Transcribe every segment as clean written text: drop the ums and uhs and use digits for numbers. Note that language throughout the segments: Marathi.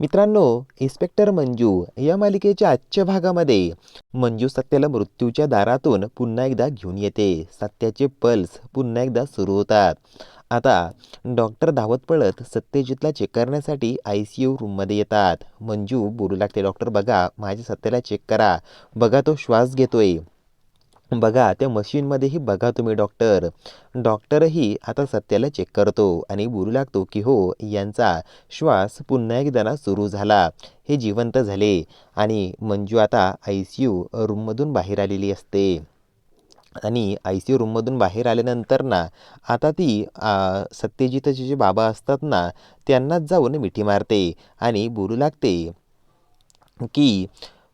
मित्रांनो, इन्स्पेक्टर मंजू या मालिकेच्या आजच्या भागामध्ये मंजू सत्याला मृत्यूच्या दारातून पुन्हा एकदा घेऊन येते. सत्याचे पल्स पुन्हा एकदा सुरू होतात. आता डॉक्टर धावत पळत सत्यजितला चेक करण्यासाठी ICU रूममध्ये येतात. मंजू बोलू लागते, डॉक्टर बघा, माझ्या सत्याला चेक करा. बघा तो श्वास घेतोय. बघा त्या मशीनमध्येही बघा तुम्ही डॉक्टर. डॉक्टरही आता सत्याला चेक करतो आणि बोलू लागतो की हो, यांचा श्वास पुन्हा एकदा ना सुरू झाला. हे जिवंत झाले. आणि मंजू आता ICU रूममधून बाहेर आलेली असते. आणि ICU रूममधून बाहेर आल्यानंतर ना आता ती सत्यजितचे जे बाबा असतात ना, त्यांनाच जाऊन मिठी मारते आणि बोलू लागते की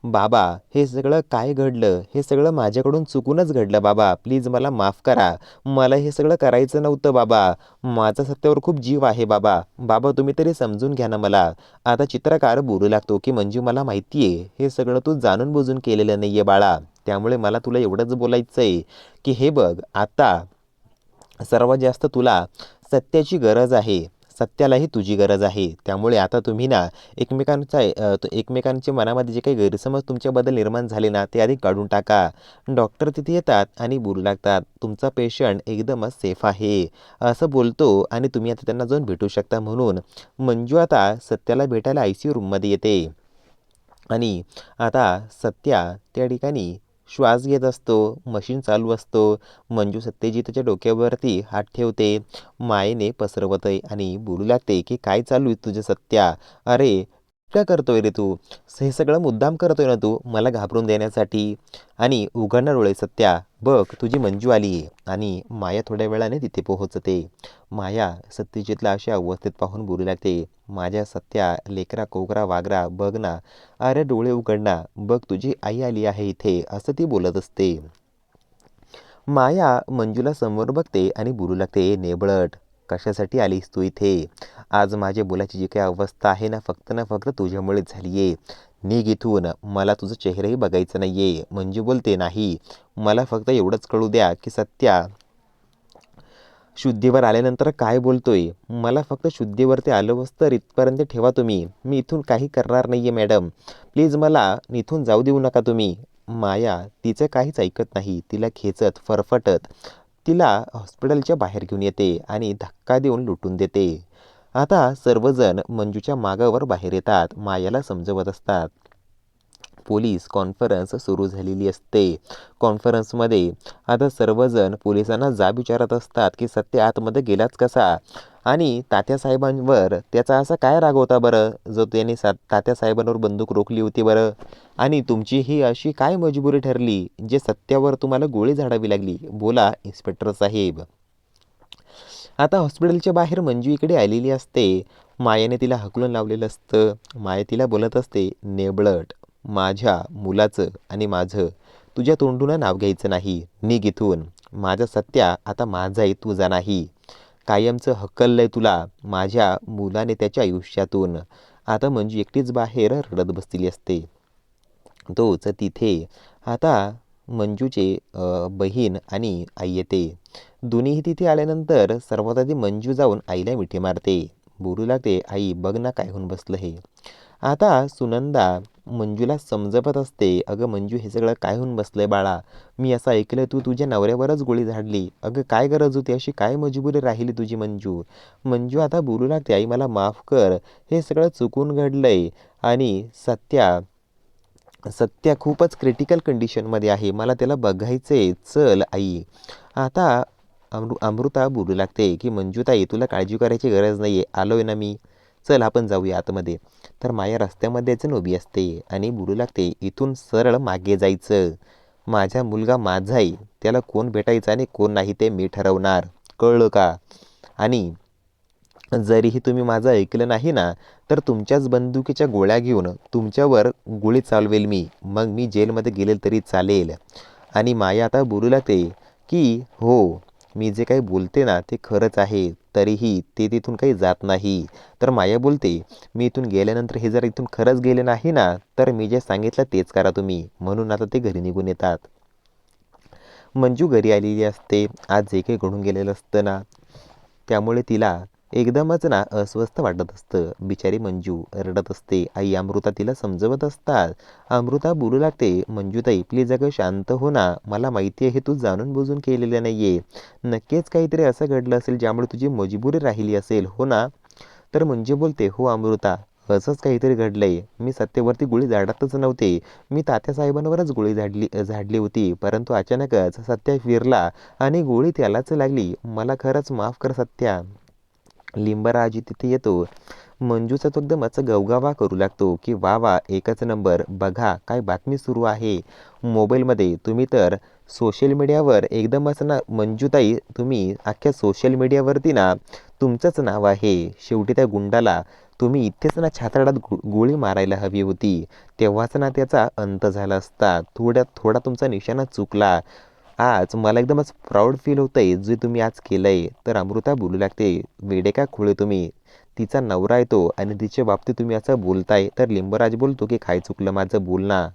बाबा, हे सगळं काय घडलं? हे सगळं माझ्याकडून चुकूनच घडलं बाबा. प्लीज मला माफ करा. मला हे सगळं करायचं नव्हतं बाबा. माझा सत्यावर खूप जीव आहे बाबा. बाबा तुम्ही तरी समजून घ्या ना मला. आता चित्रकार बोलू लागतो की मंजू, मला माहिती आहे हे सगळं तू जाणून बुजून केलेलं नाही आहे बाळा. त्यामुळे मला तुला एवढंच बोलायचं आहे की हे बघ, आता सर्वात जास्त तुला सत्याची गरज आहे. सत्यालाही तुझी गरज आहे. त्यामुळे आता तुम्ही ना एकमेकांच्या मनामध्ये जे काही गैरसमज तुमच्याबद्दल निर्माण झाले ना, ते आधी काढून टाका. डॉक्टर तिथे येतात आणि बोलू लागतात, तुमचा पेशंट एकदमच सेफ आहे असं बोलतो आणि तुम्ही आता त्यांना जाऊन भेटू शकता. म्हणून मंजू आता सत्याला भेटायला ICU रूममध्ये येते. आणि आता सत्या त्या ठिकाणी श्वास घेत असतो. मशीन चालू असतो. मंजू सत्यजितच्या डोक्यावरती हात ठेवते. मायेने पसरवत आहे आणि बोलू लागते की काय चालू आहे तुझं सत्या? अरे काय करतोय रे तू? हे सगळं मुद्दाम करतोय ना तू मला घाबरून देण्यासाठी? आणि उघडणार डोळे सत्या, बघ तुझी मंजू आली आहे. आणि माया थोड्या वेळाने तिथे पोहोचते. माया सत्यजितला अशा अवस्थेत पाहून बोलू लागते, माझ्या सत्या लेकरा कोकरा वागरा बघ ना. अरे डोळे उघड ना, बघ तुझी आई आली आहे इथे, असं ती बोलत असते. माया मंजूला समोर बघते आणि बोलू लागते, नेबळट, कशासाठी आलीस तू इथे? आज माझ्या मुलाची जी काही अवस्था आहे ना फक्त तुझ्यामुळेच झाली आहे. निघ इथून, मला तुझं चेहराही बघायचं नाहीये. मंजू बोलते, नाही, मला फक्त एवढंच कळू द्या की सत्या शुद्धीवर आल्यानंतर काय बोलतोय. मला फक्त शुद्धीवरती आलं तर इथपर्यंत ठेवा तुम्ही. मी इथून काही करणार नाहीये मॅडम. प्लीज मला इथून जाऊ देऊ नका तुम्ही. माया तिचं काहीच ऐकत नाही. तिला खेचत फरफटत तिला हॉस्पिटलच्या बाहेर घेऊन येते आणि धक्का देऊन लुटून देते. आता सर्वजण मंजूच्या मागावर बाहेर येतात. मायाला समजवत असतात. पोलीस कॉन्फरन्स सुरू झालेली असते. कॉन्फरन्समध्ये आता सर्वजण पोलिसांना जाब विचारत असतात की सत्य आतमध्ये गेलाच कसा? आणि तात्यासाहेबांवर त्याचा असा काय राग होता बरं, जो त्याने तात्यासाहेबांवर बंदूक रोखली होती बरं? आणि तुमची ही अशी काय मजबुरी ठरली जे सत्यावर तुम्हाला गोळी झाडावी लागली? बोला इन्स्पेक्टर साहेब. आता हॉस्पिटलच्या बाहेर मंजू इकडे आलेली असते. मायाने तिला हकलून लावलेलं असतं. माया तिला बोलत असते, नेबळट, माझ्या मुलाचं आणि माझं तुझ्या तोंडून नाव घ्यायचं नाही. निघ इथून. माझा सत्या आता माझा आहे, तुझा नाही. कायमचं हकललंय तुला माझ्या मुलाने त्याच्या आयुष्यातून. आता मंजू एकटीच बाहेर रडत बसलेली असते. तोच तिथे आता मंजूचे बहीण आणि आई येते. दोन्हीही तिथे आल्यानंतर सर्वात आधी मंजू जाऊन आईला मिठी मारते. बोलू लागते, आई बघ ना काय होऊन बसलं हे. आता सुनंदा मंजूला समजवत असते, अगं मंजू हे सगळं काय होऊन बसलंय बाळा? मी असं ऐकलं तू तुझ्या नवऱ्यावरच गोळी झाडली. अगं काय गरज होती, अशी काय मजबुरी राहिली तुझी मंजू? मंजू आता बोलू लागते, आई मला माफ कर, हे सगळं चुकून घडलंय. आणि सत्या खूपच क्रिटिकल कंडिशनमध्ये आहे. मला त्याला बघायचंय. चल आई. आता अमृता बोलू लागते की मंजूताई तुला काळजी करायची गरज नाही आहे. आलोय ना मी. चल आपण जाऊया आतमध्ये. तर माया रस्त्यामध्येच उभी असते आणि बोलू लागते, इथून सरळ मागे जायचं. माझा मुलगा माझा आहे. त्याला कोण भेटायचं आणि कोण नाही ते मी ठरवणार. कळलं का? आणि जरीही तुम्ही माझं ऐकलं नाही ना, तर तुमच्याच बंदुकीच्या गोळ्या घेऊन तुमच्यावर गोळी चालवेल मी. मग मी जेलमध्ये गेले तरी चालेल. आणि माया आता बोलू लागते की हो, मी जे काही बोलते ना ते खरंच आहे. तरीही ते तिथून काही जात नाही. तर माया बोलते, मी इथून गेल्यानंतर हे जर इथून खरंच गेले नाही ना, तर मी जे सांगितलं तेच करा तुम्ही. म्हणून आता ते घरी निघून येतात. मंजू घरी आलेली असते. आज जे काही घडून गेलेलं असतं ना, त्यामुळे तिला एकदमच ना अस्वस्थ वाटत असतं. बिचारी मंजू रडत असते. आई अमृता तिला समजवत असतात. अमृता बोलू लागते, मंजूताई प्लीज अगं शांत हो ना. मला माहिती आहे हे तू जाणून बुजून केलेलं नाहीये. नक्कीच काहीतरी असं घडलं असेल ज्यामुळे तुझी मजबुरी राहिली असेल, हो ना? तर मंजू बोलते, हो अमृता, असंच काहीतरी घडलंय. मी सत्तेवरती गोळी झाडतच नव्हते. मी तात्यासाहेबांवरच गोळी झाडली होती. परंतु अचानकच सत्या फिरला आणि गोळी त्यालाच लागली. मला खरंच माफ कर सत्या. लिंबराजी तिथे येतो. मंजूचा तो एकदम असं गवगवा करू लागतो की वा वा, एकच नंबर. बघा काय बातमी सुरू आहे मोबाईलमध्ये. तुम्ही तर सोशल मीडियावर एकदम असं ना मंजूताई, तुम्ही अख्ख्या सोशल मीडियावरती ना तुमचंच नाव आहे. शेवटी त्या गुंडाला तुम्ही इथेच ना छाताडात गोळी मारायला हवी होती. तेव्हाच ना त्याचा अंत झाला असता. थोडा तुमचा निशाणा चुकला. आज मला एकदमच प्राऊड फील होतंय जे तुम्ही आज केलंय. तर अमृता बोलू लागते, वेडे का खोळे तुम्ही. तिचा नवरा येतो आणि तिच्या बाबतीत तुम्ही असं बोलताय. तर लिंबराज बोलतो की काय चुकलं माझं, बोल ना.